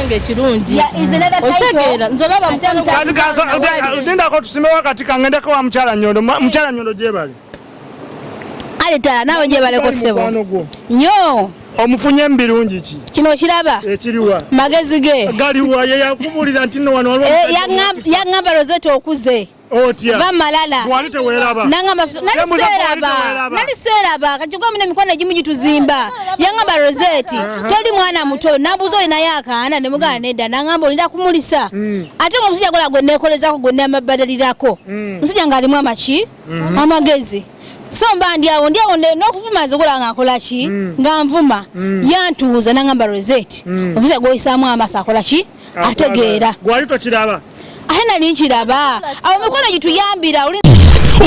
Nge kirungi. Otegera nzolaba mutano nenda ko tusime wakati kangende ko wa Mukyala Nyondo jebali. Aleta nawe jebale ko sebo. Nyo. Omufunye mbirungi ki? Kino kiraba. Ekiriwa. Magezi ge. Galiwa ye yakubulira ntino wano waliwo. Yangamba Rozet okuze. Otia. Vamalala. Gwalite weraba. Nangamba nali seraba. Kachukua mine mikwana jimu jituzimba. Yangamba Rozet. Toli mwana muto. Nabuzo ina yaka. Ana nemugana neda. Nangamba olinda kumulisa. Ate ngo musija kola gwenekoleza ko gonna amabadalirako. Musija ngalimu amachi. Amagezi. So ndiawo n'okuvuma nzikola ngakola ki nga nvuma yantuuza nangamba Rozet omusa goyisaamu amasa akola ki ategeera gwali tokiraba ahena linkiraba awo mikono gituyambira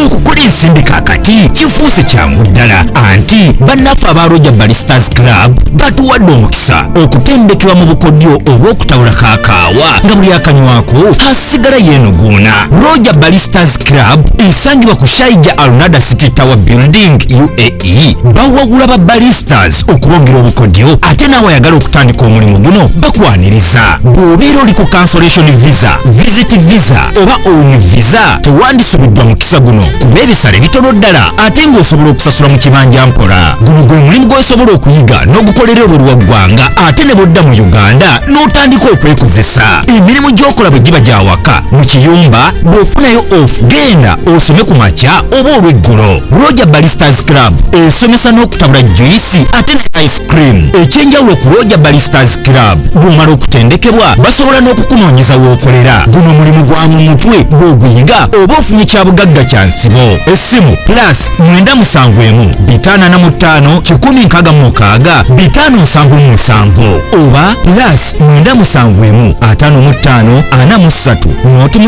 okukola ensimbi kakati kifuuse kyangu ddala anti bannaffe aba Roger Ballisters Club batuwadde omukisa okutendekebwa mu bukodyo obw'okutawula kaakaawa nga buli akanywako asigala yeenuguuna. Roger Ballisters Club esangibwa ku Shaija Alnada City Tower Building UAE bawagula ba Ballisters okubongera obukodyo ate naawe ayagala okutandika omulimu guno bakwaniriza. Bw'obeera oli ku cancellation visa, visit visa oba own visa tewandisubiddwa mukisa guno kuba ebisale bitono ddala ate ng'osobola okusasula mu kibanja mpola. Guno gwe mulimu gw'osobola okuyiga n'ogukolera obweru wa ggwanga ate ne bw'odda mu Uganda n'otandika okwekozesa. Emirimu gy'okola bwe giba gya waka mu kiyumba bw'ofunayo off genda osome ku makya oba olw'eggulo. Roger Ballisters Club esomesa n'okutabula juice ate ne ice cream. Ekyenjawulo ku Roger Ballisters Club bw'omala okutendekebwa basobola n'okukunoonyeza w'okolera. Guno mulimu gwa mu mutwe bw'oguyiga oba ofunye kyabugagga kya nsibo. Essimu plus 971 545 166 577 oba plus 971 55 43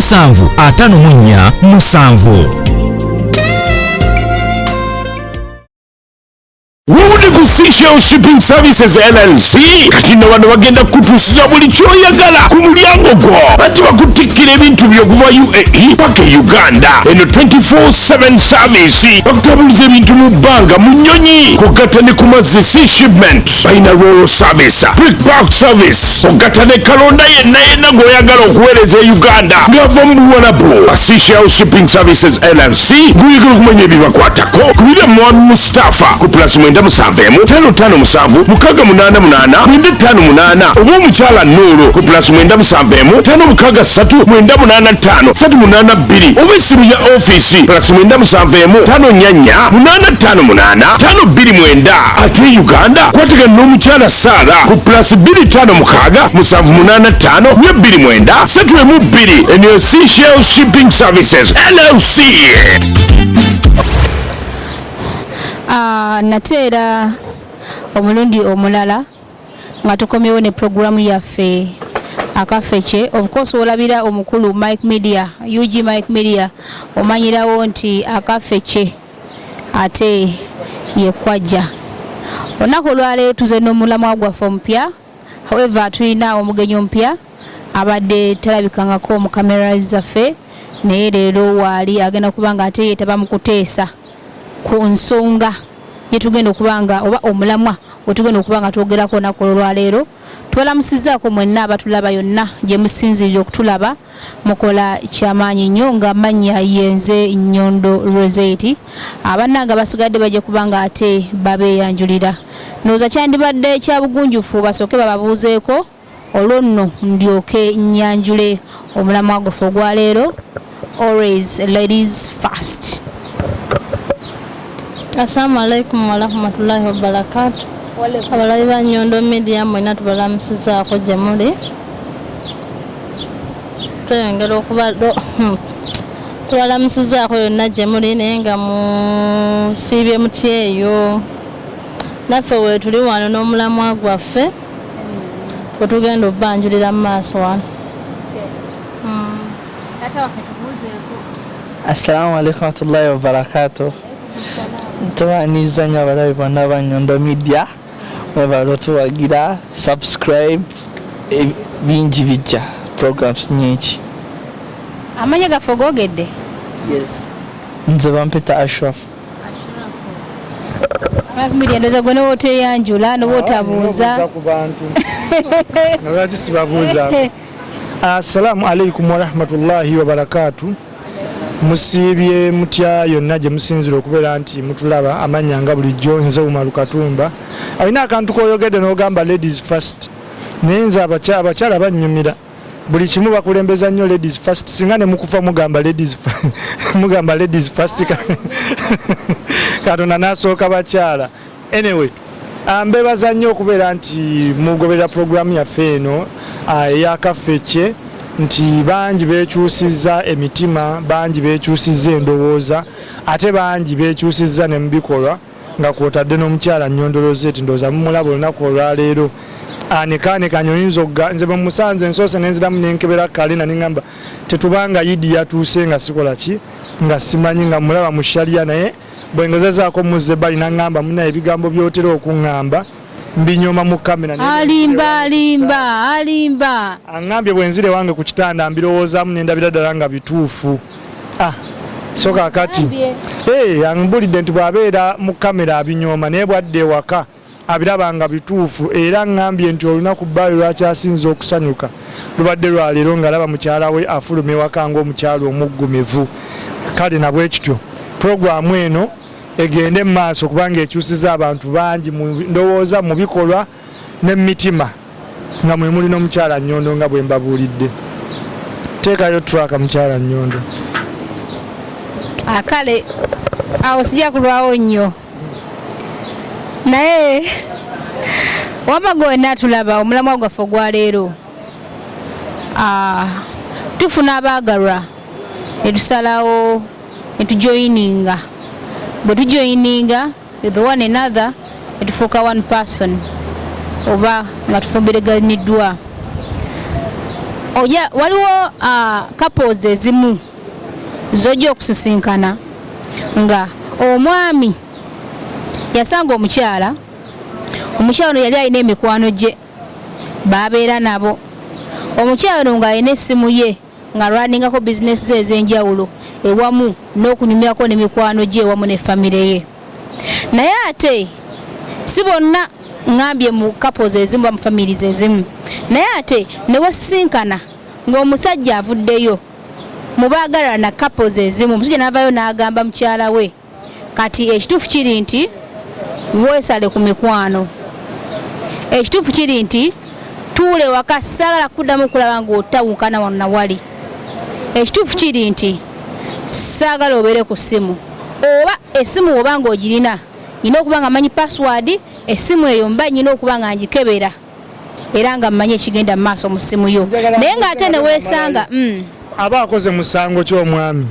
7 54 Wudi kusisha Shipping Services LLC katina wano wagenda kutusiza buli kyoyagala ku mulyango gwo bati bakutikira ebintu by'okuva UAE paka Uganda eno 24/7 service bakutabuliza ebintu mu bbanga mu nnyonyi kugatta ne ku mazzi sea shipment balina roll service brick park service kugatta ne kalonda yenna gw'oyagala okuweereza e Uganda ng'ava mu Buwarabu Basisha Shipping Services LLC guyigala okumanya ebibakwatako kubira Mwami Mustafa ku plus 975 mukaga 88 958 oba Mukyala Nuru ku plus 975 563 985 382 oba esiru ya office plus 975 5nyanya 858 529 ate Uganda kwatega n'Omukyala Sara ku plus 256 785 229 312 eno Essential Shipping Services LLC. Nateera omulundi omulala nga tukomyewo ne programu yaffe akafeche. Of course olabira omukulu Mike Media UG Mike Media omanyirawo nti akafeche ate yekwajja onako olwaleero tuze n'omulamwa gwaffe omupya. However tulina omugenyi omupya abadde talabikangako mu kamera zaffe naye leero waali agenda kubanga ate yetaba mu kuteesa ku nsonga yetugenda okubanga oba omulamwa wetugenda okubanga twogerako nako olwaleero. Twalamusizaako mwenna abatulaba yonna gye musinzirira okutulaba mukola kyamaanyi nnyo nga amannya yenze Nyondo Rozet. Abannanga basigadde bajja kubanga ate babeeyanjulira. Nooza kyandibadde kya bugunjufu basooke bababuuzeeko olwo nno ndyoke nnyanjule omulamwa gwaffe ogwaleero. Always ladies first. Assalamu alaikum wa rahmatullahi wa barakatuh. Abalabi ba Nyondo Media mwena tubalamusizaako gye muli. Tweyongera tubalamusizaako yonna gye muli naye nga musiibye muti eyo. Naffe we tuli wano n'omulamwa gwaffe gwe tugenda obbanjulira mu maaso wano. Assalamu alaikum wa rahmatullahi wa barakatuh. Tubaniza nnyo abalabi bonna ba Nyondo Media mwebale tuwagira subscribe bingi bijja programs nyingi. Amanya gaffe googedde? Yes. Nze bampita Ashraf. Mike Media ndoza gwe n'oteyanjula n'otabuuza. Lwaki sibabuuza. Assalamu alaikum wa rahmatullahi wa barakatuh. Musiibye mutya yonna gye musinzira okubeera nti mutulaba amanya nga bulijjo nze Umaru Katumba. Alina akantu koyogedde n'ogamba ladies first. Naye nze abakyala bannyumira. Buli kimu bakulembeza nnyo ladies first. Singa ne mukufa mugamba ladies first. Katonda n'asooka bakyala. Anyway, mbeebaza nnyo okubeera nti mugoberera programu yaffe eno eyakafeche nti bangi beekyusizza emitima, bangi beekyusizza endowooza, ate bangi beekyusizza ne mu bikolwa nga kwotadde n'omukyala Nyondo Rozet ndowooza mumulaba olunaku olwaleero anekaaneka nyoyinza nze bwe musanze nsoose nenziramu nenkebera kalina neŋŋamba tetubanga yidi yatuuse nga sikola ki nga simanyi nga mulaba mu sharia naye bwe ngezezaako muzze bali naŋŋamba munaye ebigambo byotera okuŋŋamba mbinyoma mu kamera alimba aŋŋambye bwe nzire wange ku kitanda mbirowoozaamu nendabira ddala nga bituufu so kaakati ambulidde nti bw'abeera mu kamera abinyooma naye bwadde ewaka abiraba nga bituufu era ŋŋambye nti olunaku bbaayo lwakyasinza okusanyuka lubadde lwaleero ng'alaba mukyala we afuluma ewaka ng'omukyala omuggumivu. Kale nabwe kityo puroguramu eno egende mu maaso kubanga ekyusiza abantu bangi mu ndowooza mu bikolwa ne mitima nga mwe muli n'omukyala Nyondo nga bwe mbabuulidde. Teekayo turaka mukyala Nyondo. Akale awo sijja kulwawo nnyo naye wamaga wena tulaba omulamwa gwaffe ogwaleero tufuna abaagalwa netusalawo netujoyininga. Bwe tujoyininga with one another netufuuka one person oba nga tufumbiriganiddwa. Waliwo couples ezimu zojja okusisinkana nga omwami yasanga omukyala ono yali alina emikwano gye babeera nabo. Omukyala ono ng'alina essimu ye nga alwaningako bizinesi ze ez'enjawulo ewamu n'okunyumyako n'emikwano gye ewamu ne famire ye. Naye ate si bonna ngambye mu couples ezimu mu families ezimu, naye ate ne wasisinkana ng'omusajja avuddeyo mu baagalana na couples ezimu, omusajja n'avaayo n'agamba mukyala we kati ekituufu kiri nti weesale ku mikwano. Ekituufu kiri nti tuule waka saagala kuddamu kulaba ng'otawunkana wonna wali. Ekituufu kiri nti saagala obeere ku ssimu, oba essimu oba ng'ogirina nina okuba nga manyi password essimu eyo mba nyina okuba nga ngikebera era nga mmanyi ekigenda mu maaso mu ssimu yo. Naye ng'ate ne weesanga aba akoze musango ky'omwami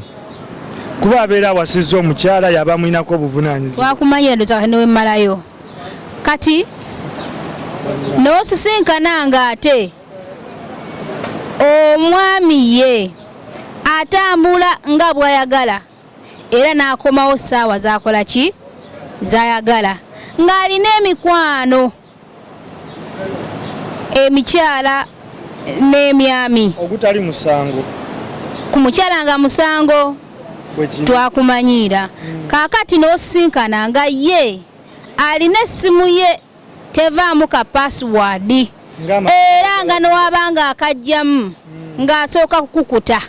kuba abeera awasizza omukyala yaba mulinako obuvunaanyizibwa. Wakumanyira ndoza ne wemmalayo kati n'osisinkana ng'ate omwami ye atambula nga bw'ayagala era n'akomawo ssaawa z'akola ki z'ayagala ng'alina emikwano emikyala n'emyami. Ogutali musango ku mukyala nga musango twakumanyiira. Kaakati n'osisinkana nga ye alina essimu ye tevaamu ka password era nga nowabanga akajjamu ng'asooka kukukuta.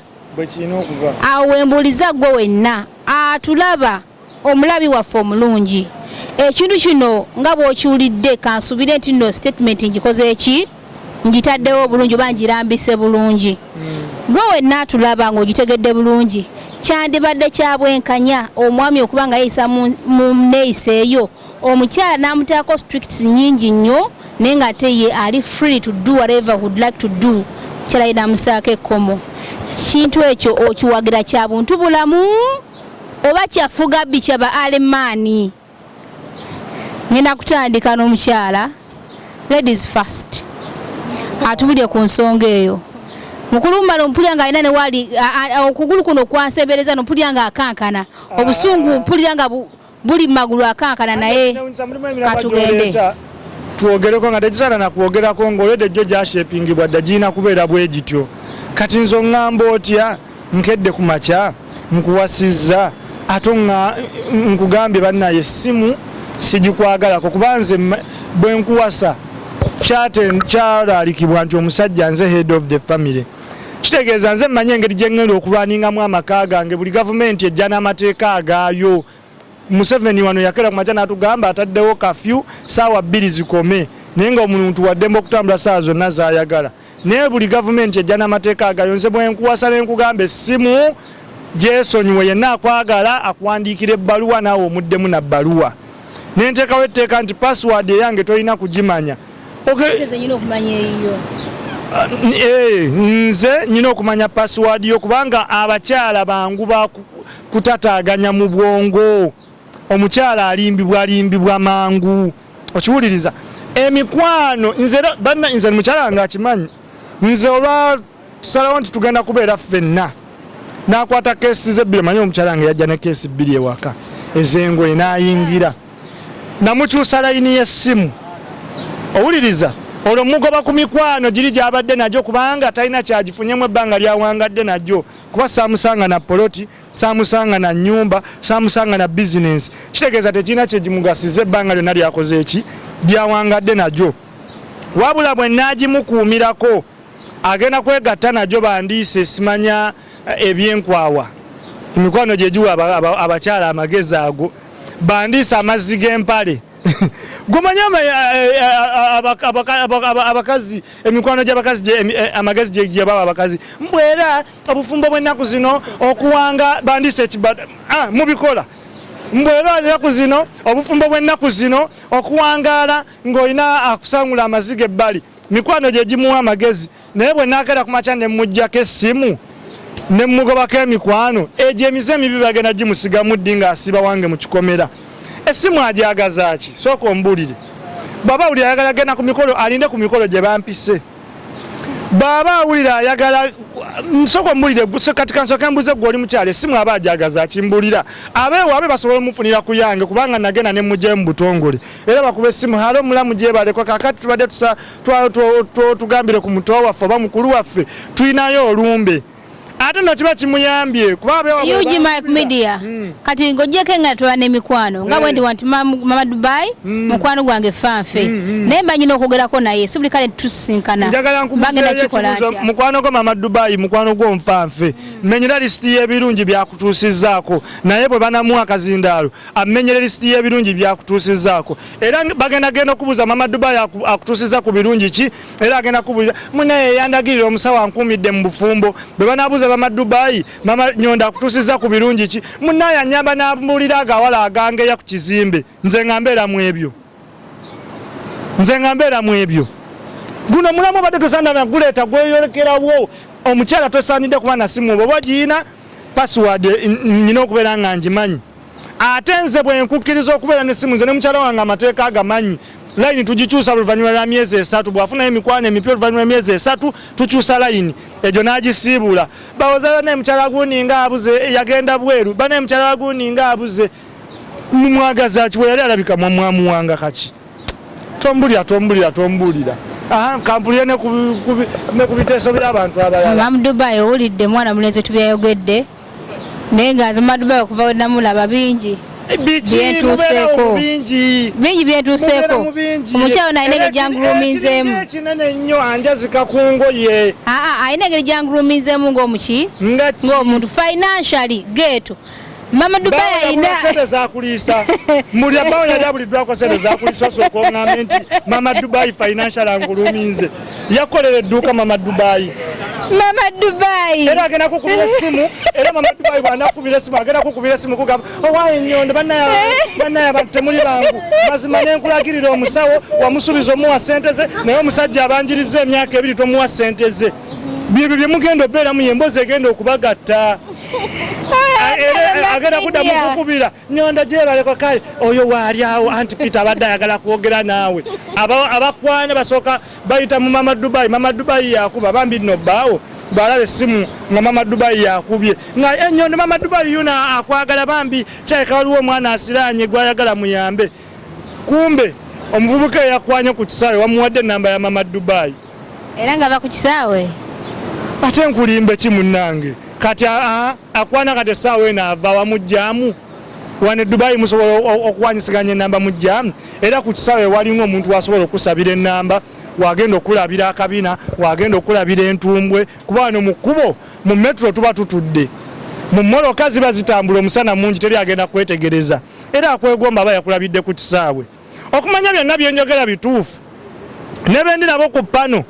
Awo wembuuliza gwe wenna atulaba omulabi waffe omulungi ekintu kino nga bw'okiwulidde kansubire nti nno statement ngikoze eki ngitaddewo bulungi oba ngirambise bulungi. Gwe wenna atulaba ng'ogitegedde bulungi kyandibadde kya bwenkanya omwami okuba nga yeeyisa mu neeyisa eyo omukyala n'amutaako strict nnyingi nnyo naye ng'ate ye ali free to do whatever would like to do. Mukyala ye n'amusaako ekkomo. Kintu ekyo okiwagira kya buntu bulamu oba kyafuga bbi kyaba alemaani. Ngenda kutandika n'omukyala ladies first atubulye ku nsonga eyo. Mukulumala mpulya nga alina ne wali okugulu kuno kwansembereza nompulya nga akankana obusungu mpulya nga buli magulu akankana naye katugende tuogereko nga tekisaana nakwogerako ng'olwedde jjo gyashepingibwa dda girina kubeera bwe gityo. Kati nzo ŋŋamba otya nkedde ku makya nkuwasizza ate nga nkugambye bannaye essimu sigikwagalako kuba nze bwe nkuwasa kyalalikibwa nti omusajja nze head of the family. Kitegeeza nze mmanyi engeri gye ŋŋenda okulwaningamu amaka gange buli gavumenti ejja n'amateeka agaayo. Museveni wano yakera ku makya n'atugamba ataddewo kafyu ssaawa 2 zikome naye nga omuntu waddembe okutambula ssaawa zonna z'ayagala. Naye buli gavumenti ejja n'amateeka agaayo. Nze bwe nkuwasa ne nkugamba essimu gyesonyiwe yenna akwagala akuwandiikira ebbaluwa naawe omuddemu na bbaluwa. Ne nteekawo etteeka nti password eyange tolina kugimanya. Nze nyina okumanya password yo kubanga abakyala bangu bakutataaganya mu bwongo. Omukyala alimbibwa mangu. Okiwuliriza emikwano nze mukyala nga akimanyi. Nze olwa tusalawo nti tugenda kubeera ffenna n'akwata keesi ze 2 manyi omukyala nga yajja ne keesi 2 ewaka ez'engoye n'ayingira namukyusa layini y'essimu. Owuliriza olwo mugoba ku mikwano giri gy'abadde nagyo kubanga talina kyagifunyemu ebbanga lyawangadde nagyo kuba saamusanga na poloti saamusanga na nnyumba saamusanga na bizinensi. Kitegeeza tekirina kyegimugasiza ebbanga lyonna lyakoze eki lyawangadde nagyo. Wabula bwe naagimukuumirako agenda kwegatta nagyo bandiise simanya ebyenkwawa. Emikwano gye giwa abakyala amagezi ago bandiise amazzi g'empale. Gumanya abakazi emikwano gy'abakazi amagezi gye baba abakazi mbwera obufumbo bw'ennaku zino okuwanga bandiise ekibada mubikola. Mbwera ennaku zino obufumbo bw'ennaku zino okuwangaala ng'olina akusangula amaziga ebbali. Mikwano gye gimuwa amagezi naye bwe naakera ku makya ne mujjako essimu ne mugobako emikwano egyo emize emibi bagenda gimusigamu ddi ng'asiba wange mu kikomera. Essimu agyagaza ki? Sooka ombulire. Baba awulira ayagala agenda ku mikolo alinde ku mikolo gye bampise. Baba awulira ayagala sooka ombulire kati kansooka mbuze gwe oli mukyala essimu aba agyagaza kimbulira. Abeewaabwe basobola omufunira ku yange kubanga nagenda ne mujje mu butongole. Era bakuba essimu halo omulamu gyebalekwa kakati tubadde tugambire ku muto waffe oba mukulu waffe tulinayo olumbe. Ate no kiba kimuyambye kuba Yuji Mike Media kati ngojjeko nga tuwa n'emikwano nga bwe ndi wanti mama Dubai mukwano gwange fanfe naye mba nyina okwogerako naye si buli kale tusinkana bagenda kikola atya mukwano gwo mama Dubai mukwano gwo nfanfe menyera lisiti y'ebirungi byakutuusizzaako naye bwe banamuwa akazindaalo amenyera lisiti y'ebirungi byakutuusizzaako era bagenda okubuuza mama Dubai akutuusizza ku birungi ki era agenda kubuuza munaye yandagirira omusawo ankuumidde mu bufumbo bwe banaabuuza mama Dubai mama Nyondo akutuusizza ku birungi ki munaye anyamba n'ambulira agawala agangeya ku kizimbe nze ngambeera mu ebyo guno mulamu badde tosanda na guleeta gweyolekerawo omukyala tosaanidde kuba na simu oba giyina password nyina okubeera nga ngimanyi ate nze bwe nkukkiriza okubeera ne simu nze ne mukyala wange amateeka agamanyi line tugikyusa oluvannyuma lwa myezi 3 bwafunayo emikwano emipya oluvannyuma lwa myezi 3 tukyusa line egyo n'agisiibula bawoza ne mukyala gundi nga abuze yagenda bweru bane mukyala gundi nga abuze mumwagaza ki we yali alabika mwamuwanga kaki tombulira kampulire ne ku biteeso by'abantu abalala. Mama Dubai owulidde mwana mulenzi tubyayogedde naye nga Mama Dubai okuva we namulaba bingi bingi byetuuseeko omukyalo naayina engeri gyanguluminzeemu kinene nnyo anjazika ku ngoye ayina engeri gyanguluminzeemu ng'omuki ng'omuntu financially geeto Mama Dubai ayina sente zakuliisa muli abawo yali abuliddwako sente zakuliisa osooka oŋŋambe nti Mama Dubai financial anguluminze yakolera edduuka Mama Dubai era agenda kukubira essimu era Mama Dubai bw'anakubira essimu agenda kukubira essimu kugamba owaaye Nyondo bannaye abantu temuli bangu mazima nenkulagirira omusawo wamusuubiza omuwa ssente ze naye omusajja abanjiriza emyaka 2 tomuwa ssente ze byebyo bye mugenda obeeramu yembozi egenda okubagatta agenda kuddamu kukubira Nyondo gyebaleko kale oyo waalyawo anti Peter abadde ayagala kwogera naawe abakwana basooka bayita mu Mama Dubai yakuba bambi nno bbaawo bw'alaba essimu nga Mama Dubai yakubye nga Nyondo Mama Dubai yuna akwagala bambi kyayika waliwo omwana asiraanye gwayagala muyambe kumbe omuvubuka eyakwanye ku kisaawe wamuwadde ennamba ya Mama Dubai era nga ava ku kisaawe ate nkulimbe ki munnange kati akwana kati essaawa eno ava wamujjaamu wane Dubai musobola okuwanyisiganya ennamba mujjaamu era ku kisaawe walinga omuntu wasobola okusabira ennamba wagenda okulabira akabina wagenda okulabira entumbwe kuba wano mu kkubo mu metro tuba tutudde mu mmoloka ziba zitambula omusana mungi teri agenda kwetegereza era akwegomba aba yakulabidde ku kisaawe okumanya byonna byenjogera bituufu ne bendi nabo ku pano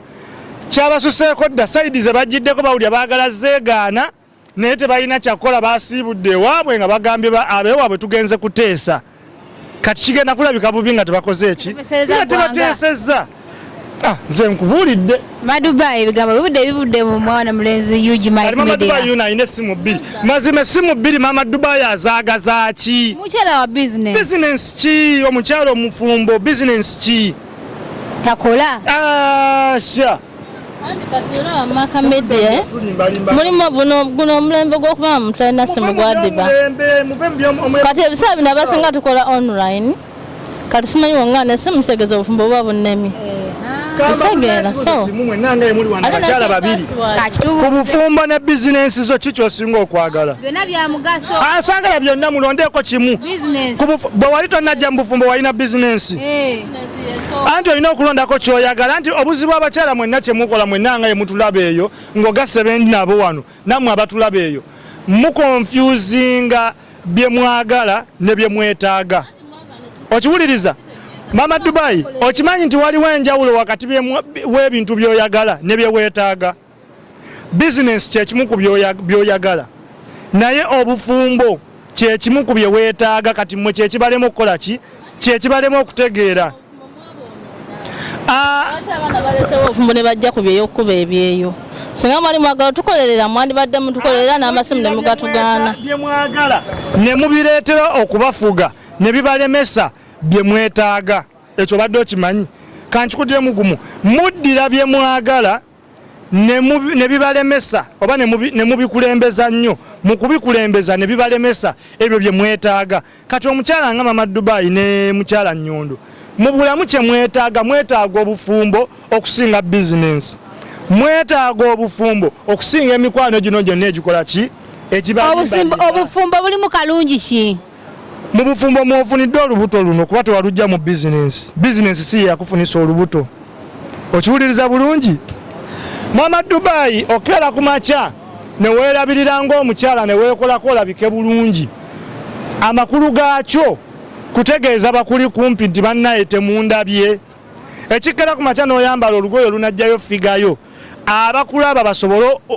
kyabasuseeko dda sayidi ze bagiddeko bawulya baagala zeegaana naye tebalina kyakola basiibudde ewaabwe nga bagambye abeewaabwe tugenze kuteesa kati kigenda kulabika bubi nga tebakoze eki nga tebateesezza nze nkubuulidde Madubai ebigambo bibudde mu mwana mulenzi Yuji Mike Media Madubai yuna ayina essimu bbiri mazima essimu bbiri mama Dubai azaagaza ki mukyala wa business ki omukyala omufumbo business ki takola sha anti kati olaba Maka Media mulimu guno omulembe gw'okuba mutulina ssimu gwadiba kati ebiseera bino abasinga tukola online kati simanyi wonga nessimu kitegeeza obufumbo buba bunnemye kutegeera so abakyala babiri ku bufumbo ne bizinensi zo kikyosinga okwagala byonna bya mugaso asagala byonna mulondeeko kimu bwe wali tonajja mu bufumbo walina bizinensi anti olina okulondako kyoyagala anti obuzibu abakyala mwenna kyemukola mwenna nga ye mutulaba eyo ng'ogase bendi nabo wano nammwe abatulaba eyo mukonfusinga bye mwagala ne bye mwetaaga okiwuliriza Mama Dubai okimanyi nti waliwo enjawulo wakati w'ebintu by'oyagala ne bye weetaaga business kyekimu ku by'oyagala naye obufumbo kyekimu ku bye weetaaga kati mmwe kyekibalemu okukola ki kyekibalemu okutegeera abaana balesewo obufumbo ne bajja ku byeyokkuba ebyeyo singa mwali mwagala tukolerera mwandibadde mutukolerera n'amasimu ne mugatugaana bye mwagala ne mubireetera okubafuga ne bibalemesa bye mwetaaga ekyo badde okimanyi kankikudire mugumu muddira bye mwagala ne bibalemesa oba ne mubikulembeza nnyo mu kubikulembeza ne bibalemesa ebyo bye mwetaaga kati omukyala nga Mama Dubai ne mukyala Nyondo mu bulamu kye mwetaaga obufumbo okusinga bizinensi mwetaaga obufumbo okusinga emikwano gino gyonna egikola ki obufumbo bulimu kalungi ki mu bufumbo mwofunidde olubuto luno kuba tewalujja mu bizinensi si yakufunisa olubuto okiwuliriza bulungi Mama Dubai okera ku makya ne weerabirira ng'omukyala ne weekolako olabike bulungi amakulu gaakyo kutegeeza bakuli kumpi nti bannaye temundabye ekikkera ku makya n'oyambala olugoye olunajjayo figayo abakulaba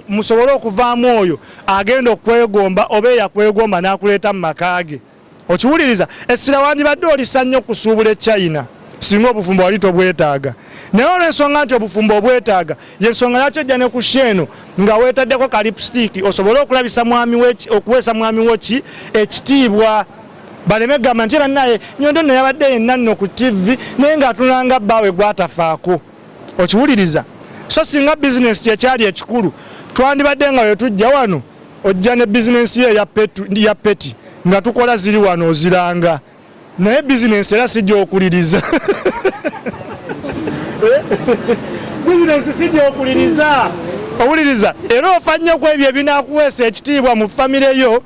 musobole okuvaamu oyo agenda okwegomba oba eyakwegomba n'akuleeta mu maka ge okiwuliriza essira wandibadde olisa nnyo kusuubula China singa obufumbo wali tobwetaaga naye olw'ensonga nti obufumbo obwetaaga yensonga lwaki ojja ne ku sheeno nga weetaddeko ka lipstick osobole okulabisa okuweesa mwami wo ki ekitiibwa baleme gamba nti bannaye Nyondo nno yabadde yenna nno ku TV naye ng'atunanga bbaawe gwatafaako okiwuliriza so singa bizinensi kyekyali ekikulu twandibadde nga wetujja wano ojja ne bizinensi ye ya peti nga tukola ziri wano oziranga naye bizinensi era sijja okuliriza bizinensi sijja okuliriza owuliriza era ofa nnyo ku ebyo ebinaakuweesa ekitiibwa mu famire yo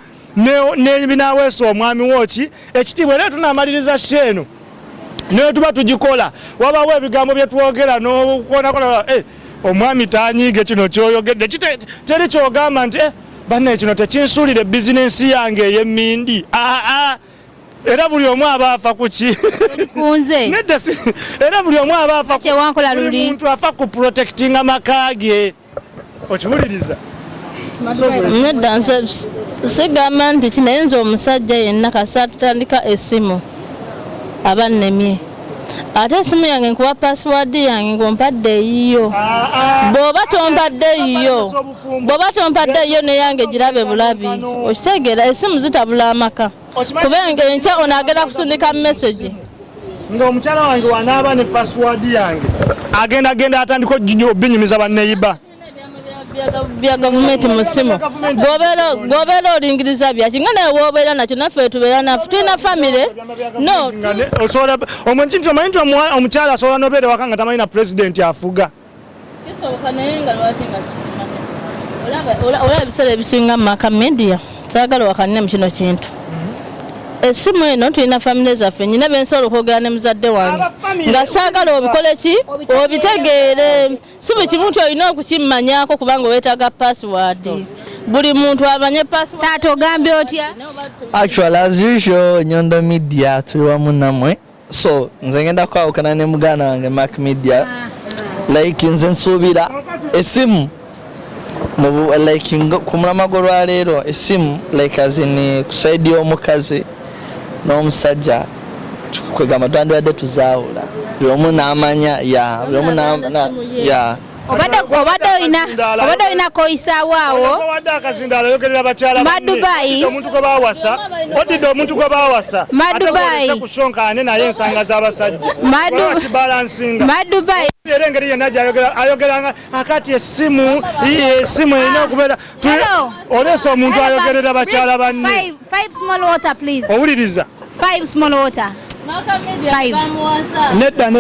n'ebinaaweesa omwami woki ekitiibwa era tunamaliriza sheeno naye tuba tugikola wabawo ebigambo bye twogera n'okukonakola omwami tanyiige kino kyoyogedde teri kyogamba nti banne kino tekinsuulire bizinensi yange ey'emmindi era buli omu aba afa ku ki era buli omu aba afa buli muntu afa ku protectinga maka ge okiwuliriza nedda nze sigamba nti kinaye nze omusajja yenna kasa tutandika essimu aba nnemye ate essimu yange nkuwa pasiwadi yange ng'ompadde eyiyo bw'oba tompadde eyiyo neyange girabe bulabi okitegeera essimu zitabula amaka kubenga enkya ono agenda kusindika message ng'omukyala wange wanaaba ne pasiwadi yange agenda atandika obinyumiza banneyiba bya gavumenti mu ssimu bw'obeera olingiriza byaki nga naye w'obeera nakyo naffe tubeera nafe tulina famire no omanyi nti omukyala asobola nobeera waka nga tamanyi na pulezidenti afuga kisoboka naye nga lwaki nga olaba ebiseera ebisinga mu Maka Media saagala wakanine mu kino kintu Esimu eno tulina family zaffe nyina bensobola okwogera ne muzadde wange nga saagala obikole ki obitegeere si buli kimuntu olina okukimmanyako kubanga weetaaga password buli muntu amanye password. Taata ogambye otya? Actually as usual Nyondo Media tuli wamu namwe, so nze ngenda kwawukana ne muganda wange Mark Media like nze nsuubira esimu like ku mulamwa gw'olwaleero esimu like as in kusaidia omukazi n'omusajja kwegamba twandibadde tuzaawula buli omu n'amanya buli omu ya obadde olina koyisaawo awo Madubai omuntu gwe baawasa odidde omuntu gwe baawasa Madubai kushonkane naye ensanga z'abasajja Madubai era engeri yenna ayogeranga akati esimu erina okubeera oleesa omuntu ayogerera bakyala banne. 5 small water please. Owuliriza 5 small water. Nedda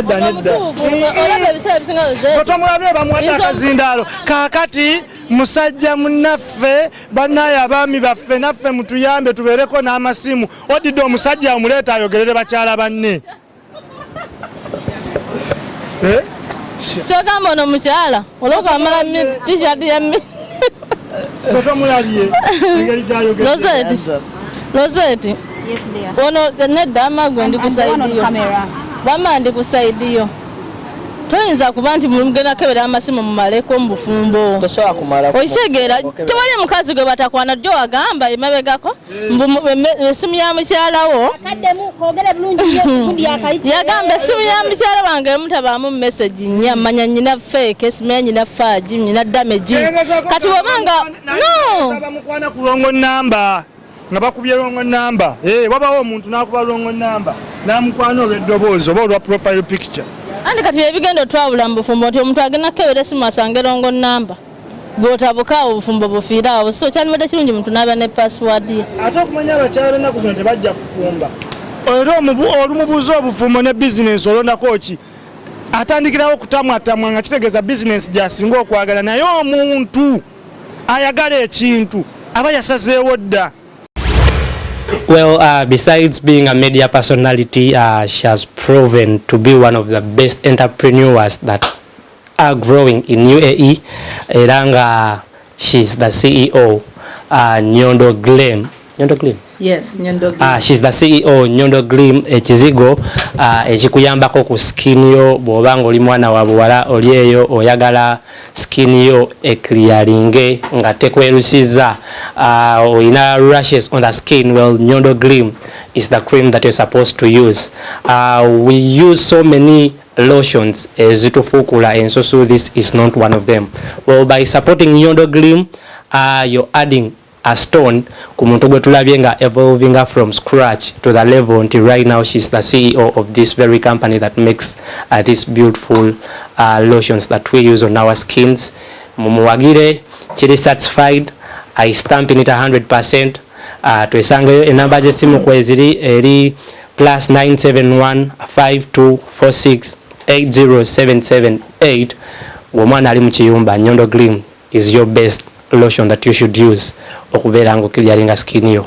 totomulabe bamuwadde akazindaalo kaakati musajja munnaffe bannaye abaami baffe naffe mutuyambe tubeereko n'amasimu odidde omusajja omuleeta ayogerere bakyala banne. Togamba ono mukyala olwokwambala t-shirt ya totomulabye engeri gyayogera Rozet. Yes dear. Ono nedda amagwe ndi kusaidiyo. Bama ndi kusaidiyo. Toyinza kuba nti mulugenda kebera amasimu mumaleko mu bufumbo. Tosobola kumala. Okisegeera tewali mukazi gwe batakwana jjo agamba emabegako esimu ya mukyalawo. Akaddemu koogere bulungi kundi akayitu. Yagamba esimu ya mukyala wange mutabaamu message nya manya nyina fake esimu ya nyina faaji nyina damage. Kati wabanga no. Saba mukwana ku longo namba. Nga bakubye longo namba wabawo omuntu n'akuba longo namba n'amukwana olw'eddoboozi oba olwa profile picture. Andi kati ebigendo twabula mu bufumbo nti omuntu agenda kewera esimu asange longo namba gw'otabukaawo obufumbo bufiiraawo so kyandibadde kirungi muntu n'aba ne password ye. Ate okumanya abakyala b'ennaku zino tebajja kufumba era olumubuuza obufumbo ne bizinesi olondako ki atandikirawo okutamwatamwa nga kitegeeza bizinesi gy'asinga okwagala naye omuntu ayagala ekintu aba yasazeewo dda. Well, besides being a media personality, she has proven to be one of the best entrepreneurs that are growing in UAE. Eranga, she's the CEO, Nyondo Glim. Nyondo Glim? Yes, Nyondo Glim. She's the CEO, Nyondo Glim, ekizigo, ekikuyambako ku skin yo, bw'obanga oli mwana wa buwala oli eyo oyagala skin yo eclearinge nga tekwerusiza oyina rashes on the skin. Well, Nyondo Glim is the cream that you're supposed to use. We use so many lotions ezitufuukula ensusu. This is not one of them. Well, by supporting Nyondo Glim, you're adding a stone ku muntu gwe tulabye nga evolving her from scratch to the level until right now she's the CEO of this very company that makes these beautiful lotions that we use on our skins. Mumuwagire kiri certified, I stamp in it 100%. Twesangeyo enamba z'essimu kweziri eri +971 5246 80778. Womwana ali mu kiyumba, Nyondo Glim is your best lotion that you should use okubeera nga okiliyaringa skin yo.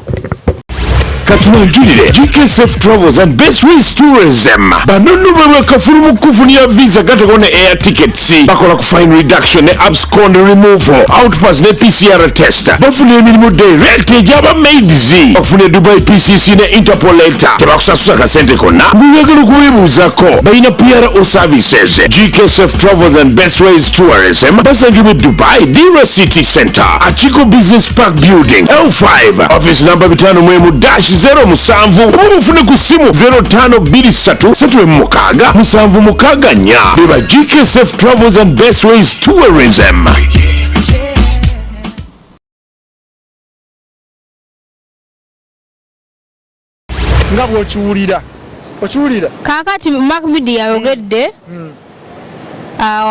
Katunjulire GKSF Travels and Best Ways Tourism banono bwe kafulu mu kufunia visa gatako ne air tickets bakola ku fine reduction ne abscond removal outpass ne PCR test bafuna emirimu direct ejaba maids bafuna Dubai PCC ne Interpol letter tebakusasula kasente konna buyagala okuwebuuzako balina PRO services. GKSF Travels and Best Ways Tourism basangibwa Dubai Dira City Center Achiko Business Park Building L5 office number 5 0 obufune ku simu 052337 beba GKSF Travels and Best Ways Tourism. Nga bw'okiwulira kaakati Mark Media yayogedde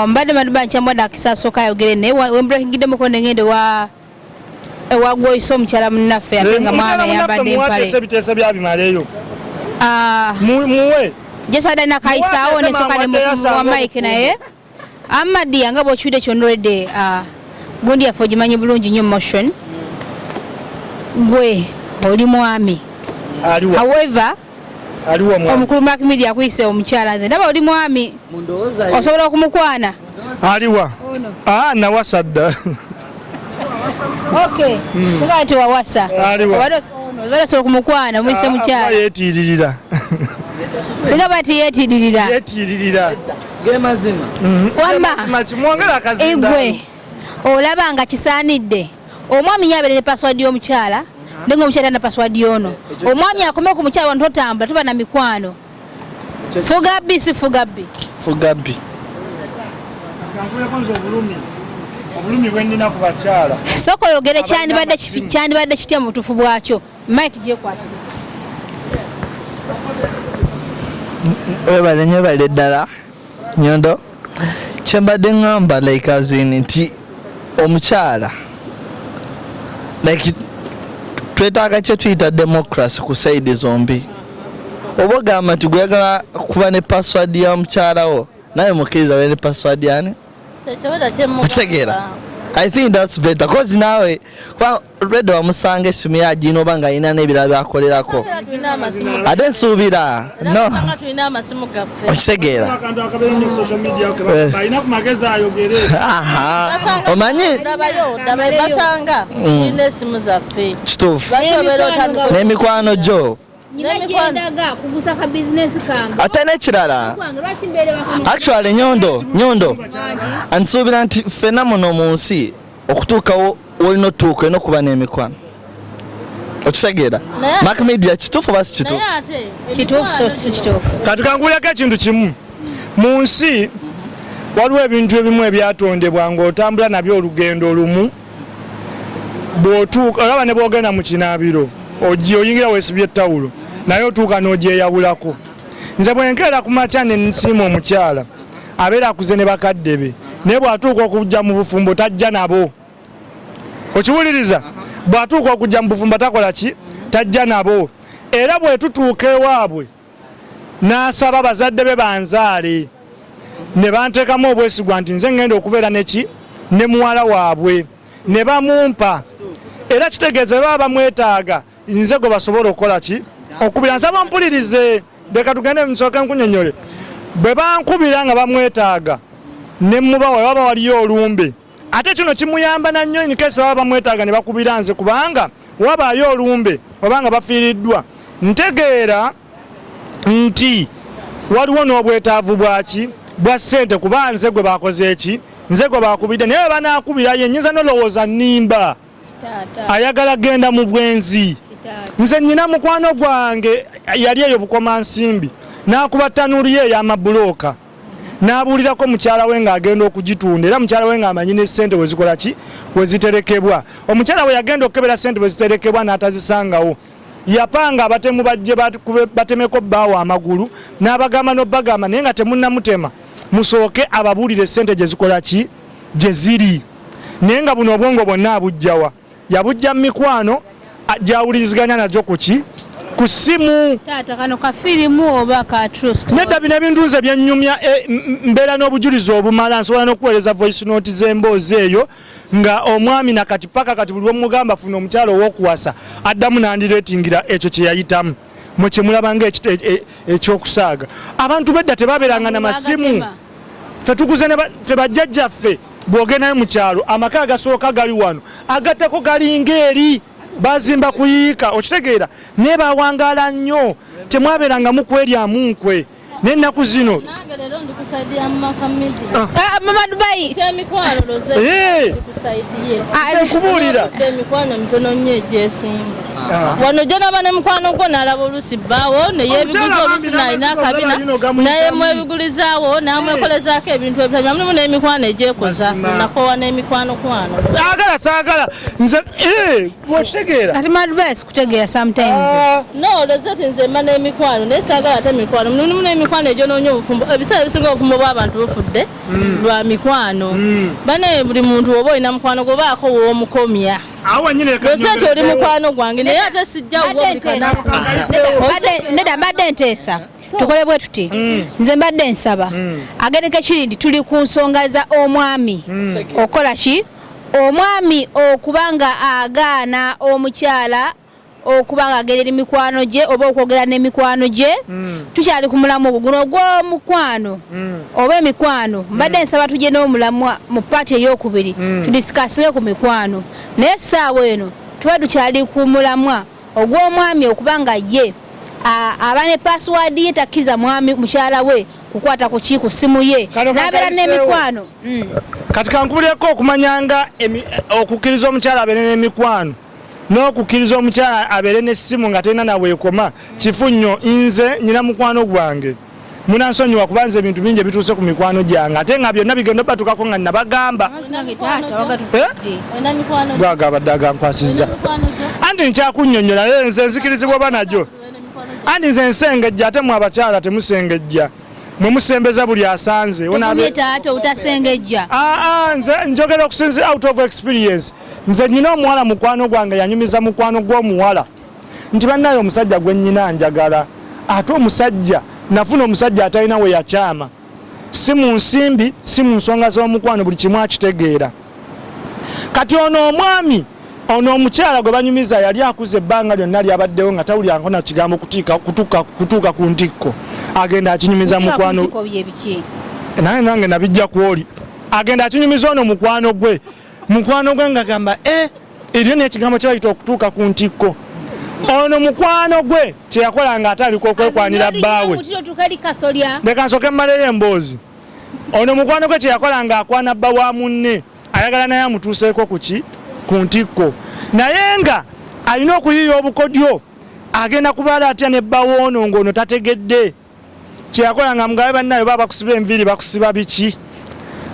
mbadde Madubai nkyambwadde akisasooka ayogere naye wembrekingiddemu ngende ewagwoyisa omukyala munnaffe ate nga mwana yambadde empale ebiteeso byabimaleeyo muwe gyesadde nakayisaawo nesooka ne wa Mike naye Amadi nga bw'okiwudde kyonolwedde gundi yaffe ogimanyi bulungi nnyo motion gwe oli mwami however omukulu Mark Media akuyise omukyala nze ndaba oli mwami osobola okumukwana aliwa nawasadda okay singa ati wawasa obadde osobola okumukwana muyise mukyala yeetiririra singa bati yeetiririra gemazima wamma egwe olaba nga kisaanidde omwami yabeere ne password y'omukyala nenga omukyala na password yono omwami akome ku mukyala wantu otambula tuba na mikwano fugabbi si fugabbi obulumi bwendina ku bakyala soko yogere kyandibadde kitya mu butuufu bwakyo mike gyekwatira webale ddala Nyondo kyembadde ngamba like azini nti omukyala like twetaaga kye tuyita democracy ku side zombi oba ogamba nti gweyagala kuba ne password ya mukyalawo naye mukkiriza wene password yani kitegeera I think that's better cause nawe redo wamusanga esimu yagina oba nga alina n'ebirala byakolerako ate nsuubira no okitegeera omanyi kituufu n'emikwano gyo ate n'ekirala actually Nyondo ansuubira nti ffenna muno mu nsi okutuukawo olina otuuka olina okuba n'emikwano okitegeera Mark Media kituufu basi kituufu kati kanguleko ekintu kimu mu nsi waliwo ebintu ebimu ebyatondebwa ng'otambula nabyo olugendo olumu bw'otuuka olaba ne bw'ogenda mu kinaabiro oyingira weesibye ettawulo naye otuuka n'ogyeyawulako nze bwenkeera ku makya ne nsiima omukyala abeera akuze ne bakadde be naye bw'atuuka okujja mu bufumbo tajja nabo okiwuliriza bw'atuuka okujja mu bufumbo takola ki tajja nabo era bwe tutuuka ewaabwe n'asaba bazadde be banzaale ne banteekamu obwesigwa nti nze ngenda okubeera neki ne muwala waabwe ne bamumpa era kitegeeza baba bamwetaaga nze gwe basobola okukola ki okubira nsaba mpulirize leka tugende nsooke nkunyonyole bwe bankubira nga bamwetaaga ne mubawa waba waliyo olumbe ate kino kimuyamba na nnyo inikesi baba bamwetaaga ne bakubira nze kubanga wabaayo olumbe obanga bafiiriddwa ntegeera nti waliwo n'obwetaavu bwaki bwa ssente kuba nze gwe bakoze eki nze gwe bakubidde naye banaakubira ye nnyinza nolowooza nnimba ayagala genda mu bwenzi nze nnyina mukwano gwange yali eyo bukoma nsimbi n'akuba ttanuulu ye ey'amabulooka n'abuulirako mukyala we ng'agenda okugitunda era mukyala we ng'amanyi ne ssente we zikola ki we ziterekebwa omukyala we yagenda okukebera ssente we ziterekebwa n'atazisangawo yapanga abatemu bajje batemeko bbaawo amagulu n'abagamba n'obbagamba naye nga temunnamutema musooke ababuulire ssente gye zikola ki gye ziri naye nga buno obwongo bwonna abujjawa yabujja mu mikwano gyawuliriziganya najo kuki ku ssimu taata kano ka firimu oba ka true story nedda bino ebintu nze byennyumya mbeera n'obujulizi obumala nsobola n'okuweereza voice note z'emboozi eyo nga omwami nakati paka kati buli wemugamba funa omukyalo ow'okuwasa addamu nandireetingira ekyo kye yayitamu mwe kyemulabanga ekyokusaaga abantu bedda tebabeeranga na masimu ffe tuguze ffe bajjajjaffe bw'ogendayo mu kyalo amaka agasooka gali wano agattako galinga eri bazimba kuyiika okitegeera naye bawangaala nnyo temwabeeranga mukweryamu nkwe n'ennaku zino mama Dubai nkubuulira emikwano mitono nnyo egyesimba wano gye naba ne mukwano gwo n'alaba oluusi bbaawo neyeebiguza oluusi n'alina akabina nayemu ebigulizaawo n'amwekolezaako ebintu ebitanya mulimu n'emikwano egyekoza nakoowa n'emikwano saagala nze okitegeera kati mama Dubai sikutegeera sometimes no Rozet nze mba n'emikwano naye saagala ate emikwano mulimu n'emikwano egyonoonye obufumbo ebiseera ebisinga obufumbo bw'abantu bufudde lwa mikwano bane buli muntu oba olina mukwano gobaako w'omukomya Rozet oli mukwano gwange naye ate sijja nedda mbadde nteesa tukole bwe tuti nze mbadde nsaba agereko ekiri nti tuli ku nsonga za omwami okola ki omwami okubanga agaana omukyala okubanga agerera emikwano gye oba okwogera n'emikwano gye tukyali ku mulamu ogwo guno ogw'omukwano oba emikwano mbadde nsaba tujje n'omulamu mu paati ey'okubiri tudisikasige ku mikwano naye essaawa eno tuba tukyali ku mulamwa ogw'omwami okubanga ye aba ne password ye takkiriza mwami mukyala we kukwata ku ki ku ssimu ye n'abeera n'emikwano kati kankubuleko okumanyanga okukkiriza omukyala abeere n'emikwano n'okukkiriza omukyala abeere n'essimu nga talina naweekoma kifu nnyo nze nyina mukwano gwange munansonyiwa kubanza ebintu bingi ebituuse ku mikwano gyange ate nga byonna bigenda obatukako nga nabagamba gwagabadde agankwasizza anti nkyakunnyonnyola nze nzikirizibwa oba najjo anti nze nsengejja ate mwe abakyala temusengejja mwe musembeza buli asanze nze njogera okusinza out of experience nze nyina omuwala mukwano gwange yanyumiza mukwano gw'omuwala nti bannaye omusajja gwe nnyina njagala ate omusajja nafuna omusajja atalina we yakyama si mu nsimbi si mu nsonga z'omukwano buli kimu akitegeera kati ono omwami ono omukyala gwe banyumiza yali akuze ebbanga lyonna lyabaddewo nga tawulyanko na kigambo kutuuka ku ntikko agenda akinyumiza mukwano naye nange nabijja kwoli agenda akinyumiza ono mukwano gwe nga gamba eryo n'ekigambo kyebayita okutuuka ku ntikko ono mukwano gwe kyeyakola nga ate aliko okwekwanira bbaawe leka nsooke mmaleyo emboozi ono mukwano gwe kyeyakola nga akwana bba wa munne ayagala naye amutuuseeko ku ntikko naye nga alina okuyiiya obukodyo agenda kubaala atya ne bbawo ono ng'ono tategedde kyeyakola nga mugabe bannayo baba bakusiba enviiri bakusiba biki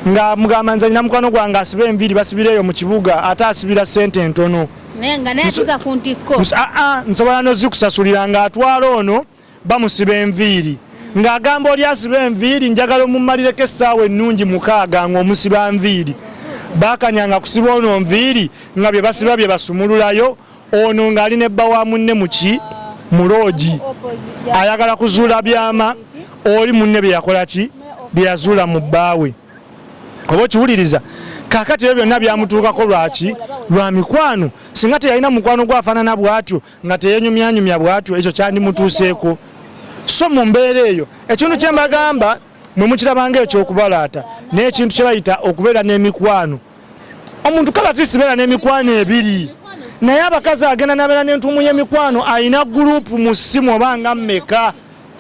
nga mugamba nze nyina mukwano gwange asiba enviiri basibireeyo mu kibuga ate asibira ssente entono nsobola nozikusasulira ng'atwala ono bamusiba enviiri ng'agamba oli asiba enviiri njagala omummalireko essaawa ennungi 6 ng'omusiba nviiri bakanyanga kusiba ono nviiri nga bye basiba bye basumululayo ono ng'ali ne bba wa munne mu loogi ayagala kuzuula byama oli munne bye yakola ki bye yazuula mu bbaawe oba okiwuliriza kakati ebyo byonna byamutuukako lwaki lwa mikwano singa teyalina mukwano gwafaanana bw'atyo nga teyenyumyanyumya bw'atyo ekyo kyandimutuuseeko so mu mbeera eyo ekintu kye mbagamba mwe mukirabanga ekyokubalaata n'ekintu kye bayita okubeera n'emikwano omuntu kale atisibeera n'emikwano ebiri naye abakazi agenda nabeera n'entuumu y'emikwano alina gurupu mu ssimu obanga mmeka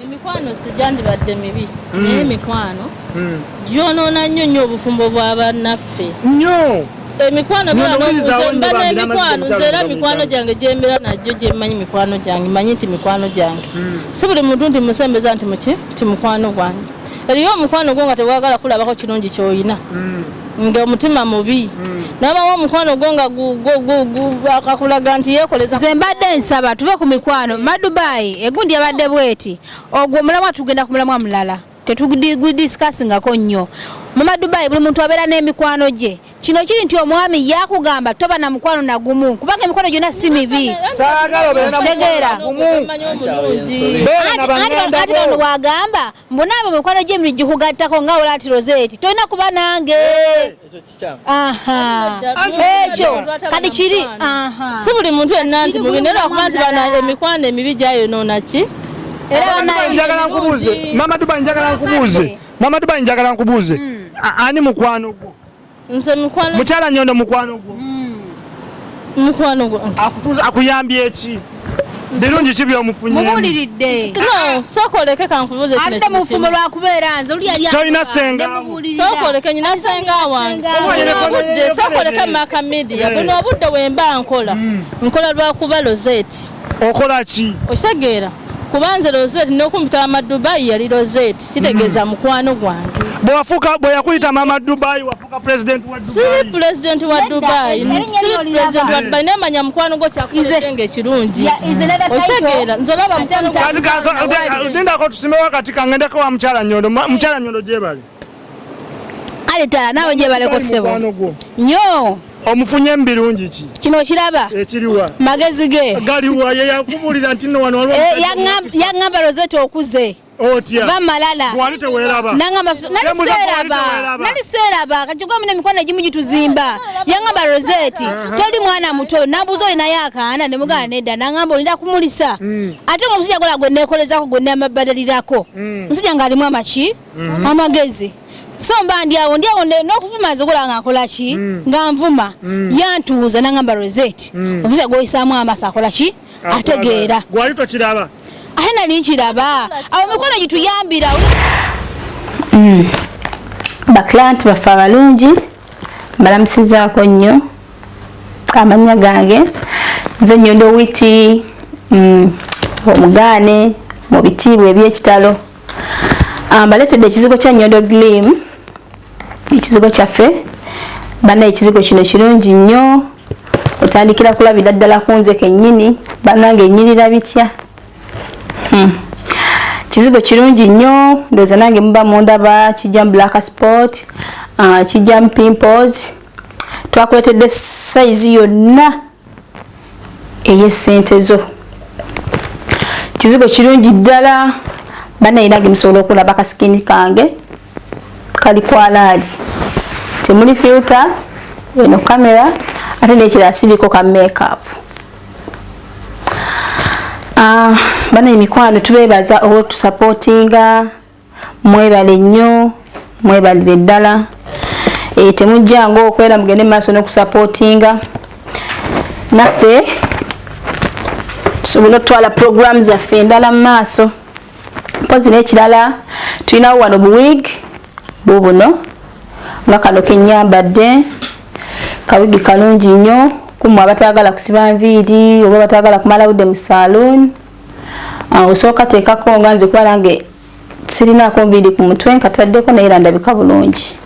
emikwano sijandibadde mibi naye emikwano gyonoona nnyo obufumbo bw'abannaffe nnyo emikwano n'emikwano nze era mikwano gyange gyembeera najjo gyemmanyi mikwano gyange manyi nti mikwano gyange si buli muntu nti musembeza nti ti mukwano gwange eriyo omukwano gwo nga tewagala kulabako kirungi kyoyina nga omutima mubi nabawo omukwano gwo nga akakulaga nti yeekoleza nze mbadde nsaba tuve ku mikwano madubayi egundi yabadde bweti ogwo omulamwa tugenda ku mulamwa mulala tetugudiscasingako nnyo mama Dubai buli muntu abeera n'emikwano gye kino kiri nti omwami yakugamba toba na mukwano na gumu kubanga emikono gyonna si mibi saagala obeera na mukwano na gumu ati kano wagamba mbunaabo mikwano gye emiri gikugattako nga Olati Rozet tolina kuba nange ekyo kati kiri si buli muntu yenna nti mubi naye lwakuba nti bano emikwano emibi gyayonoona ki njagala nkubuuze Mama Dubai njagala nkubuuze ani mukwano gwo nze mukwano mukyala Nyondo mukwano gwo akuyambye eki birungi ki byomufunye mubuuliridde no sokoleke kankubuuze kino ate mu fumbo lwakubeera nze oli yali tolina senga sokoleke nyina senga wange obudde sokoleke Maka Media buno obudde wemba nkola lwakuba Rozet okola ki osegeera kubanze Rozet n'okumpita Mama Dubai yali Rozet kitegeeza mukwano gwange bwe yakuyita Mama Dubai wafuka president wa Dubai si president wa Dubai nemanya mukwano gwo kyakulenga ekirungi otegeera nzolaba mukwano ndindako tusime wakati kangendeko wa mukyala Nyondo gyebali ale tala nawe gyebaleko ssebo nnyo omufunye mbirungi ki kino kiraba ekiriwa magezi ge galiwa yakubulira nti no wano yaŋŋamba Rozet okuze otya va malala gwali teweeraba nali seeraba kachigwa mune mikono egimu gituzimba yaŋŋamba Rozet toli mwana muto nambuza oyo naye akaana nemugana nedda naŋŋamba olinda kumulisa ate nga omusajja gola gwe neekolezako gwe neamabadalirako omusajja ng'alimu amaki amagezi so mba ndiawo n'okuvuma nze gola nga akola ki nga nvuma yantuuza naŋŋamba Rozet omusajja gwoyisaamu amaaso akola ki ategeera gwali tokiraba ate nali nkiraba awo mikono gituyambira baklanti baffe abalungi mbalamusizaako nnyo amannya gange nze Nyondo witi omugaane mu bitiibwa eby'ekitalo mbaleetedde ekizigo kya Nyondo Glim ekizigo kyaffe banna ekizigo kino kirungi nnyo otandikira kulabira ddala ku nze kennyini bannange ennyirira bitya kizigo kirungi nnyo ndowooza nange muba mundaba kijjamu black spot kijjamu pimples twakuleetedde sayizi yonna ey'essente zo kizigo kirungi ddala bannayinange musobola okulaba kasikini kange kali kwalaali temuli filter eno kamera ate nekirala siriko ka makeup bana emikwano tubeebaza otusupportinga mwebale nnyo mwebalire ddala temujjanga okwera mugende maaso n'okusupportinga naffe tusobole okutwala program zaffe endala mu maaso mpozi n'ekirala tulinawo wano buwig bubuno nga kano kenyambadde kawigi kalungi nnyo kumwe abatagala kusiba nviiri oba batagala kumala budde mu saloon osooka teekako nga nze kuba nange sirinaako nviiri ku mutwe nkataddeko naye era ndabika bulungi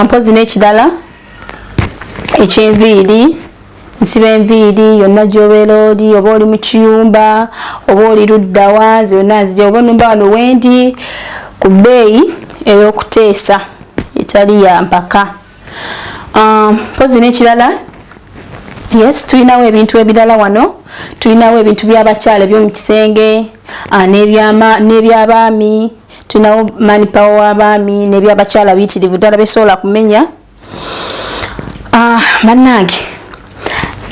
mpozi n'ekirala ekyenviiri nsiba enviiri yonna gy'obeera oli oba oli mu kiyumba oba oli luddawa nze yonna nzija oba nnumba wano wendi ku bbeeyi ey'okuteesa etali ya mpaka mpozi n'ekirala yes tulinawo ebintu ebirala wano tulinawo ebintu by'abakyala eby'omu kisenge n'ebyabaami tulinawo manipawa w'abaami n'ebyabakyala biyitirivu ddala besobola kumenya bannange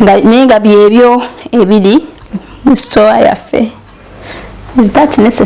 naye nga byebyo ebiri mu store yaffe is that necessary